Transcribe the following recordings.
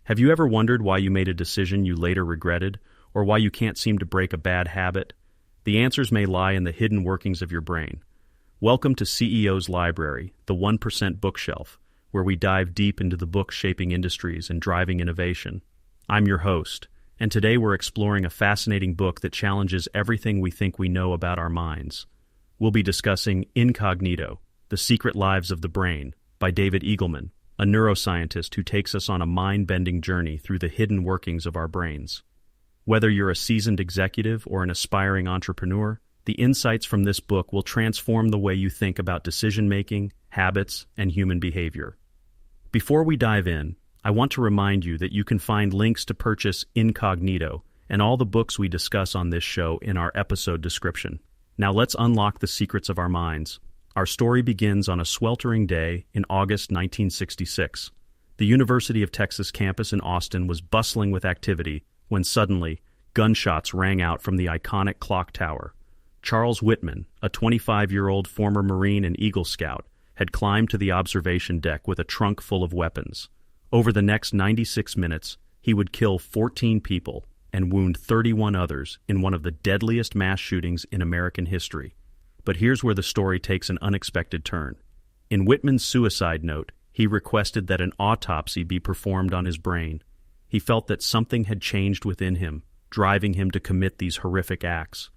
Have you ever wondered why you made a decision you later regretted, or why you can't seem to break a bad habit? The answers may lie in the hidden workings of your brain. Welcome to CEO's Library, the 1% bookshelf, where we dive deep into the books shaping industries and driving innovation. I'm your host, and today we're exploring a fascinating book that challenges everything we think we know about our minds. We'll be discussing Incognito, The Secret Lives of the Brain, by David Eagleman, a neuroscientist who takes us on a mind-bending journey through the hidden workings of our brains. Whether you're a seasoned executive or an aspiring entrepreneur, the insights from this book will transform the way you think about decision-making, habits, and human behavior. Before we dive in, I want to remind you that you can find links to purchase Incognito and all the books we discuss on this show in our episode description. Now let's unlock the secrets of our minds. Our story begins on a sweltering day in August 1966. The University of Texas campus in Austin was bustling with activity when suddenly, gunshots rang out from the iconic clock tower. Charles Whitman, a 25-year-old former Marine and Eagle Scout, had climbed to the observation deck with a trunk full of weapons. Over the next 96 minutes, he would kill 14 people and wound 31 others in one of the deadliest mass shootings in American history. But here's where the story takes an unexpected turn. In Whitman's suicide note, he requested that an autopsy be performed on his brain. He felt that something had changed within him, driving him to commit these horrific acts.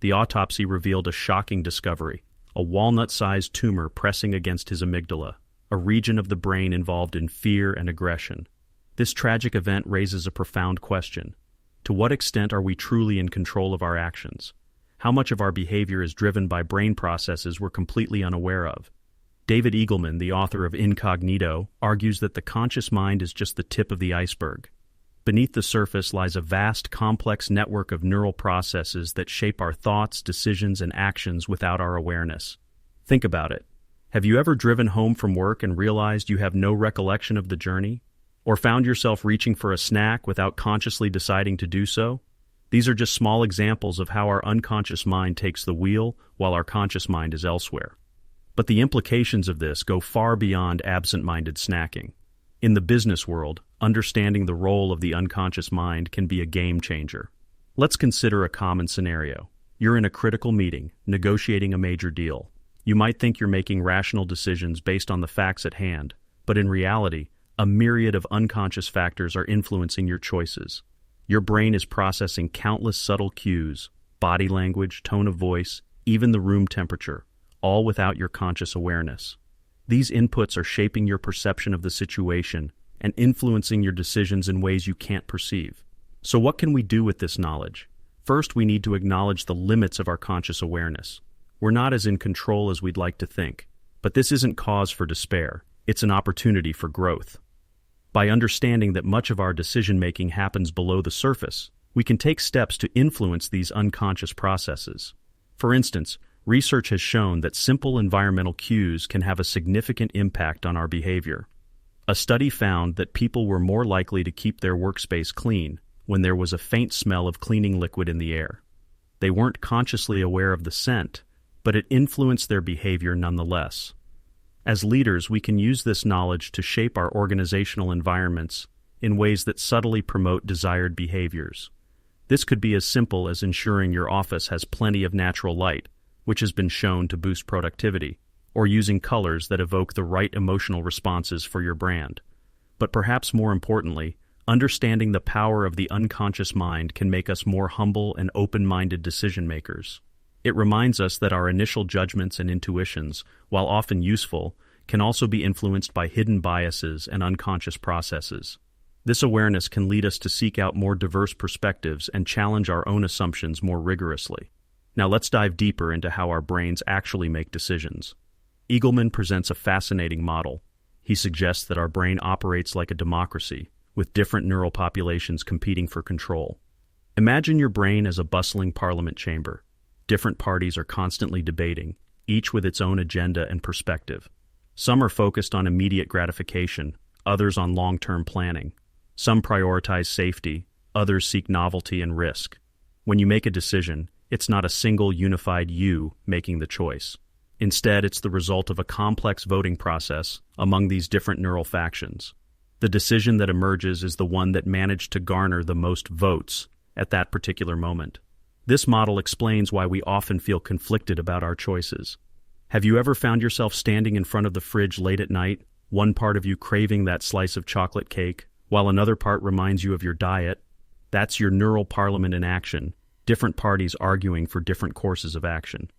The autopsy revealed a shocking discovery: a walnut-sized tumor pressing against his amygdala, a region of the brain involved in fear and aggression. This tragic event raises a profound question. To what extent are we truly in control of our actions? How much of our behavior is driven by brain processes we're completely unaware of? David Eagleman, the author of Incognito, argues that the conscious mind is just the tip of the iceberg. Beneath the surface lies a vast, complex network of neural processes that shape our thoughts, decisions, and actions without our awareness. Think about it. Have you ever driven home from work and realized you have no recollection of the journey? Or found yourself reaching for a snack without consciously deciding to do so? These are just small examples of how our unconscious mind takes the wheel while our conscious mind is elsewhere. But the implications of this go far beyond absent-minded snacking. In the business world, understanding the role of the unconscious mind can be a game changer. Let's consider a common scenario. You're in a critical meeting, negotiating a major deal. You might think you're making rational decisions based on the facts at hand, but in reality, a myriad of unconscious factors are influencing your choices. Your brain is processing countless subtle cues: body language, tone of voice, even the room temperature, all without your conscious awareness. These inputs are shaping your perception of the situation and influencing your decisions in ways you can't perceive. So what can we do with this knowledge? First, we need to acknowledge the limits of our conscious awareness. We're not as in control as we'd like to think, but this isn't cause for despair. It's an opportunity for growth. By understanding that much of our decision-making happens below the surface, we can take steps to influence these unconscious processes. For instance, research has shown that simple environmental cues can have a significant impact on our behavior. A study found that people were more likely to keep their workspace clean when there was a faint smell of cleaning liquid in the air. They weren't consciously aware of the scent, but it influenced their behavior nonetheless. As leaders, we can use this knowledge to shape our organizational environments in ways that subtly promote desired behaviors. This could be as simple as ensuring your office has plenty of natural light, which has been shown to boost productivity, or using colors that evoke the right emotional responses for your brand. But perhaps more importantly, understanding the power of the unconscious mind can make us more humble and open-minded decision-makers. It reminds us that our initial judgments and intuitions, while often useful, can also be influenced by hidden biases and unconscious processes. This awareness can lead us to seek out more diverse perspectives and challenge our own assumptions more rigorously. Now let's dive deeper into how our brains actually make decisions. Eagleman presents a fascinating model. He suggests that our brain operates like a democracy, with different neural populations competing for control. Imagine your brain as a bustling parliament chamber. Different parties are constantly debating, each with its own agenda and perspective. Some are focused on immediate gratification, others on long-term planning. Some prioritize safety, others seek novelty and risk. When you make a decision, it's not a single unified you making the choice. Instead, it's the result of a complex voting process among these different neural factions. The decision that emerges is the one that managed to garner the most votes at that particular moment. This model explains why we often feel conflicted about our choices. Have you ever found yourself standing in front of the fridge late at night, one part of you craving that slice of chocolate cake, while another part reminds you of your diet? That's your neural parliament in action, different parties arguing for different courses of action.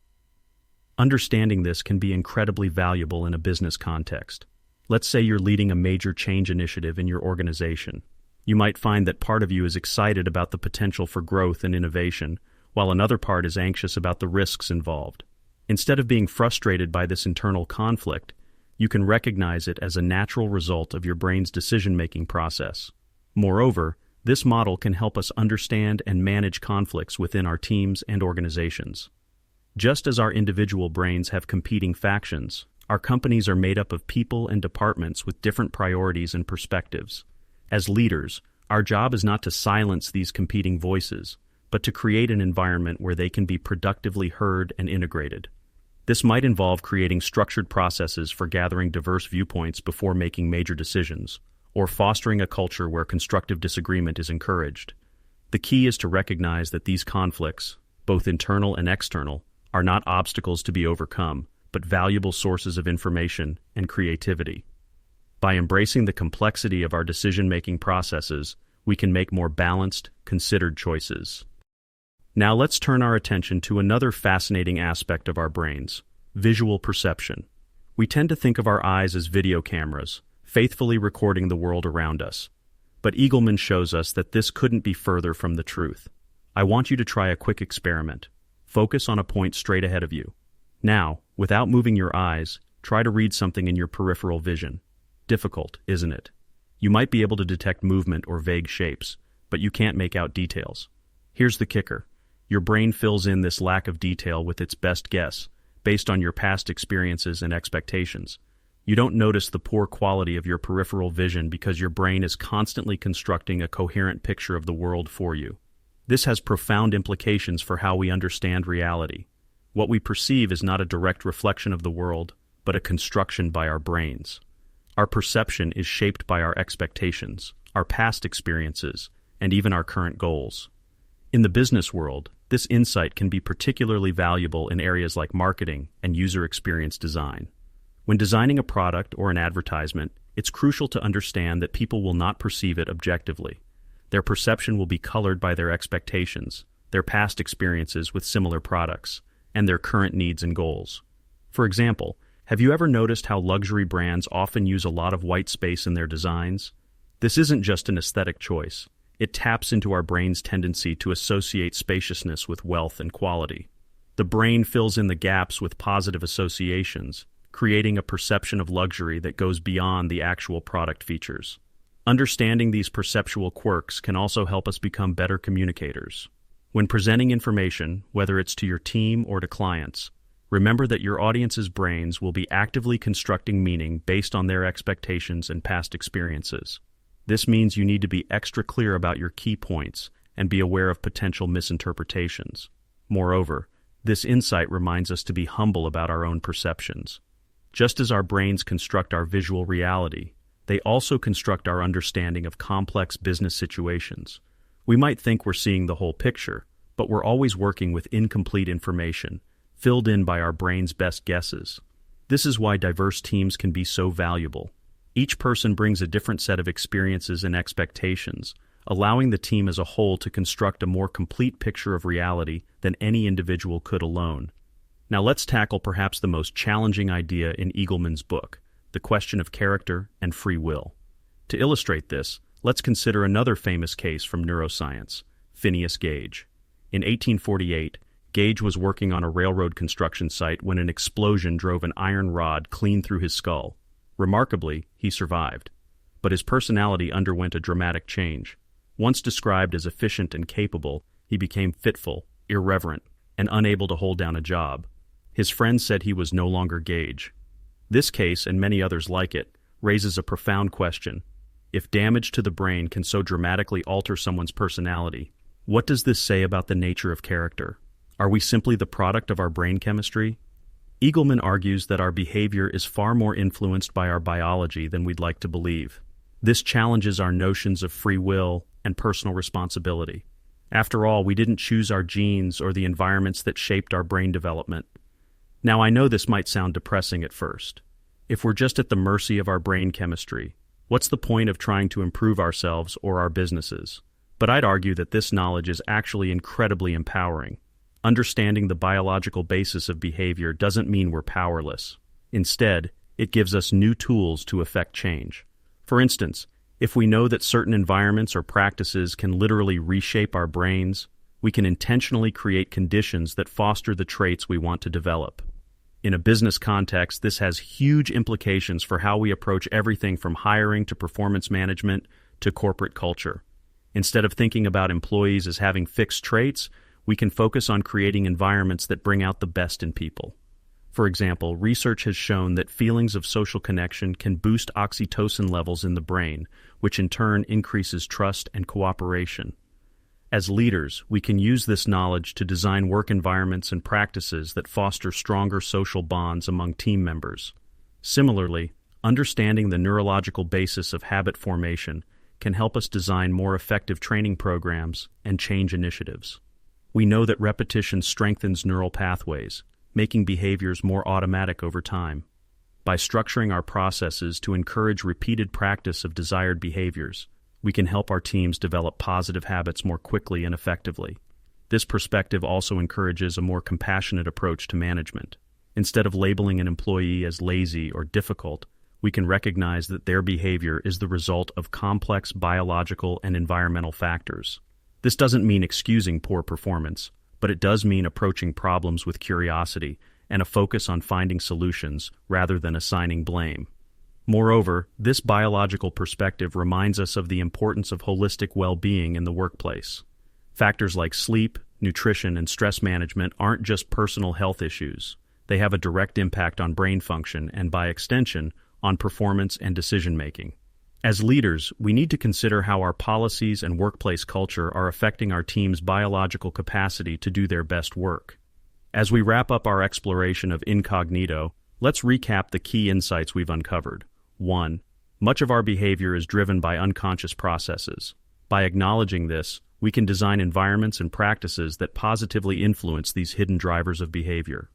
Understanding this can be incredibly valuable in a business context. Let's say you're leading a major change initiative in your organization. You might find that part of you is excited about the potential for growth and innovation, while another part is anxious about the risks involved. Instead of being frustrated by this internal conflict, you can recognize it as a natural result of your brain's decision-making process. Moreover, this model can help us understand and manage conflicts within our teams and organizations. Just as our individual brains have competing factions, our companies are made up of people and departments with different priorities and perspectives. As leaders, our job is not to silence these competing voices, but to create an environment where they can be productively heard and integrated. This might involve creating structured processes for gathering diverse viewpoints before making major decisions, or fostering a culture where constructive disagreement is encouraged. The key is to recognize that these conflicts, both internal and external, are not obstacles to be overcome, but valuable sources of information and creativity. By embracing the complexity of our decision-making processes, we can make more balanced, considered choices. Now let's turn our attention to another fascinating aspect of our brains: visual perception. We tend to think of our eyes as video cameras, faithfully recording the world around us. But Eagleman shows us that this couldn't be further from the truth. I want you to try a quick experiment. Focus on a point straight ahead of you. Now, without moving your eyes, try to read something in your peripheral vision. Difficult, isn't it? You might be able to detect movement or vague shapes, but you can't make out details. Here's the kicker. Your brain fills in this lack of detail with its best guess, based on your past experiences and expectations. You don't notice the poor quality of your peripheral vision because your brain is constantly constructing a coherent picture of the world for you. This has profound implications for how we understand reality. What we perceive is not a direct reflection of the world, but a construction by our brains. Our perception is shaped by our expectations, our past experiences, and even our current goals. In the business world, this insight can be particularly valuable in areas like marketing and user experience design. When designing a product or an advertisement, it's crucial to understand that people will not perceive it objectively. Their perception will be colored by their expectations, their past experiences with similar products, and their current needs and goals. For example, have you ever noticed how luxury brands often use a lot of white space in their designs? This isn't just an aesthetic choice. It taps into our brain's tendency to associate spaciousness with wealth and quality. The brain fills in the gaps with positive associations, creating a perception of luxury that goes beyond the actual product features. Understanding these perceptual quirks can also help us become better communicators. When presenting information, whether it's to your team or to clients, remember that your audience's brains will be actively constructing meaning based on their expectations and past experiences. This means you need to be extra clear about your key points and be aware of potential misinterpretations. Moreover, this insight reminds us to be humble about our own perceptions. Just as our brains construct our visual reality, they also construct our understanding of complex business situations. We might think we're seeing the whole picture, but we're always working with incomplete information, filled in by our brain's best guesses. This is why diverse teams can be so valuable. Each person brings a different set of experiences and expectations, allowing the team as a whole to construct a more complete picture of reality than any individual could alone. Now let's tackle perhaps the most challenging idea in Eagleman's book, the question of character and free will. To illustrate this, let's consider another famous case from neuroscience, Phineas Gage. In 1848, Gage was working on a railroad construction site when an explosion drove an iron rod clean through his skull. Remarkably, he survived. But his personality underwent a dramatic change. Once described as efficient and capable, he became fitful, irreverent, and unable to hold down a job. His friends said he was no longer Gage. This case, and many others like it, raises a profound question. If damage to the brain can so dramatically alter someone's personality, what does this say about the nature of character? Are we simply the product of our brain chemistry? Eagleman argues that our behavior is far more influenced by our biology than we'd like to believe. This challenges our notions of free will and personal responsibility. After all, we didn't choose our genes or the environments that shaped our brain development. Now, I know this might sound depressing at first. If we're just at the mercy of our brain chemistry, what's the point of trying to improve ourselves or our businesses? But I'd argue that this knowledge is actually incredibly empowering. Understanding the biological basis of behavior doesn't mean we're powerless. Instead, it gives us new tools to effect change. For instance, if we know that certain environments or practices can literally reshape our brains, we can intentionally create conditions that foster the traits we want to develop. In a business context, this has huge implications for how we approach everything from hiring to performance management to corporate culture. Instead of thinking about employees as having fixed traits, we can focus on creating environments that bring out the best in people. For example, research has shown that feelings of social connection can boost oxytocin levels in the brain, which in turn increases trust and cooperation. As leaders, we can use this knowledge to design work environments and practices that foster stronger social bonds among team members. Similarly, understanding the neurological basis of habit formation can help us design more effective training programs and change initiatives. We know that repetition strengthens neural pathways, making behaviors more automatic over time. By structuring our processes to encourage repeated practice of desired behaviors, we can help our teams develop positive habits more quickly and effectively. This perspective also encourages a more compassionate approach to management. Instead of labeling an employee as lazy or difficult, we can recognize that their behavior is the result of complex biological and environmental factors. This doesn't mean excusing poor performance, but it does mean approaching problems with curiosity and a focus on finding solutions rather than assigning blame. Moreover, this biological perspective reminds us of the importance of holistic well-being in the workplace. Factors like sleep, nutrition, and stress management aren't just personal health issues. They have a direct impact on brain function and, by extension, on performance and decision-making. As leaders, we need to consider how our policies and workplace culture are affecting our team's biological capacity to do their best work. As we wrap up our exploration of Incognito, let's recap the key insights we've uncovered. 1. Much of our behavior is driven by unconscious processes. By acknowledging this, we can design environments and practices that positively influence these hidden drivers of behavior.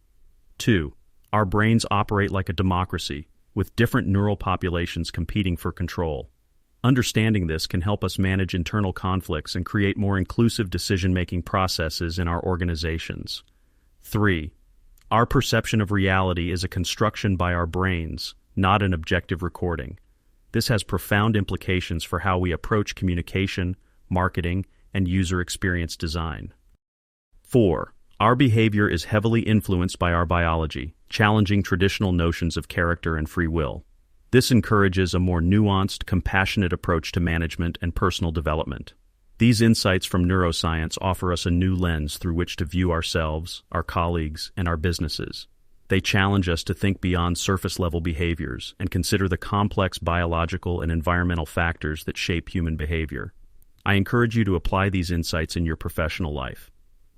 2. Our brains operate like a democracy, with different neural populations competing for control. Understanding this can help us manage internal conflicts and create more inclusive decision-making processes in our organizations. 3. Our perception of reality is a construction by our brains, not an objective recording. This has profound implications for how we approach communication, marketing, and user experience design. 4. Our behavior is heavily influenced by our biology, challenging traditional notions of character and free will. This encourages a more nuanced, compassionate approach to management and personal development. These insights from neuroscience offer us a new lens through which to view ourselves, our colleagues, and our businesses. They challenge us to think beyond surface-level behaviors and consider the complex biological and environmental factors that shape human behavior. I encourage you to apply these insights in your professional life.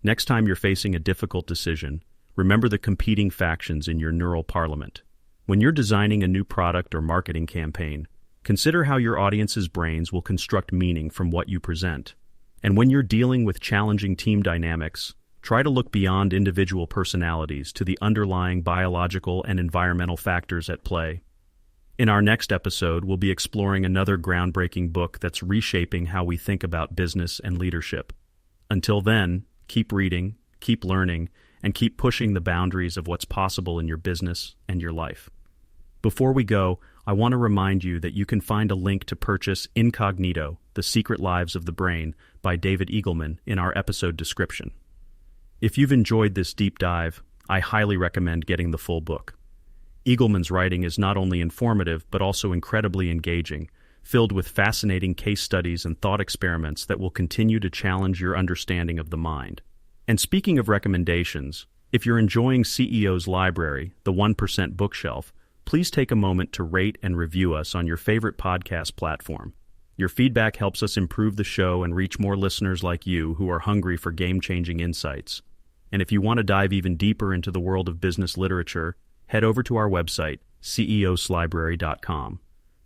Next time you're facing a difficult decision, remember the competing factions in your neural parliament. When you're designing a new product or marketing campaign, consider how your audience's brains will construct meaning from what you present. And when you're dealing with challenging team dynamics, try to look beyond individual personalities to the underlying biological and environmental factors at play. In our next episode, we'll be exploring another groundbreaking book that's reshaping how we think about business and leadership. Until then, keep reading, keep learning, and keep pushing the boundaries of what's possible in your business and your life. Before we go, I want to remind you that you can find a link to purchase Incognito, The Secret Lives of the Brain by David Eagleman in our episode description. If you've enjoyed this deep dive, I highly recommend getting the full book. Eagleman's writing is not only informative but also incredibly engaging, filled with fascinating case studies and thought experiments that will continue to challenge your understanding of the mind. And speaking of recommendations, if you're enjoying CEO's Library, the 1% bookshelf, please take a moment to rate and review us on your favorite podcast platform. Your feedback helps us improve the show and reach more listeners like you who are hungry for game-changing insights. And if you want to dive even deeper into the world of business literature, head over to our website, ceoslibrary.com.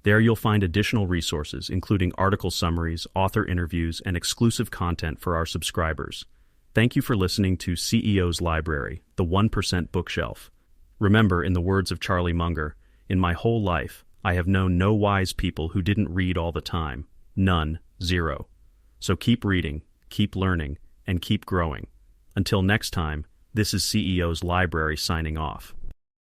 There you'll find additional resources, including article summaries, author interviews, and exclusive content for our subscribers. Thank you for listening to CEO's Library, the 1% bookshelf. Remember, in the words of Charlie Munger, in my whole life, I have known no wise people who didn't read all the time. None. Zero. So keep reading, keep learning, and keep growing. Until next time, this is CEO's Library signing off.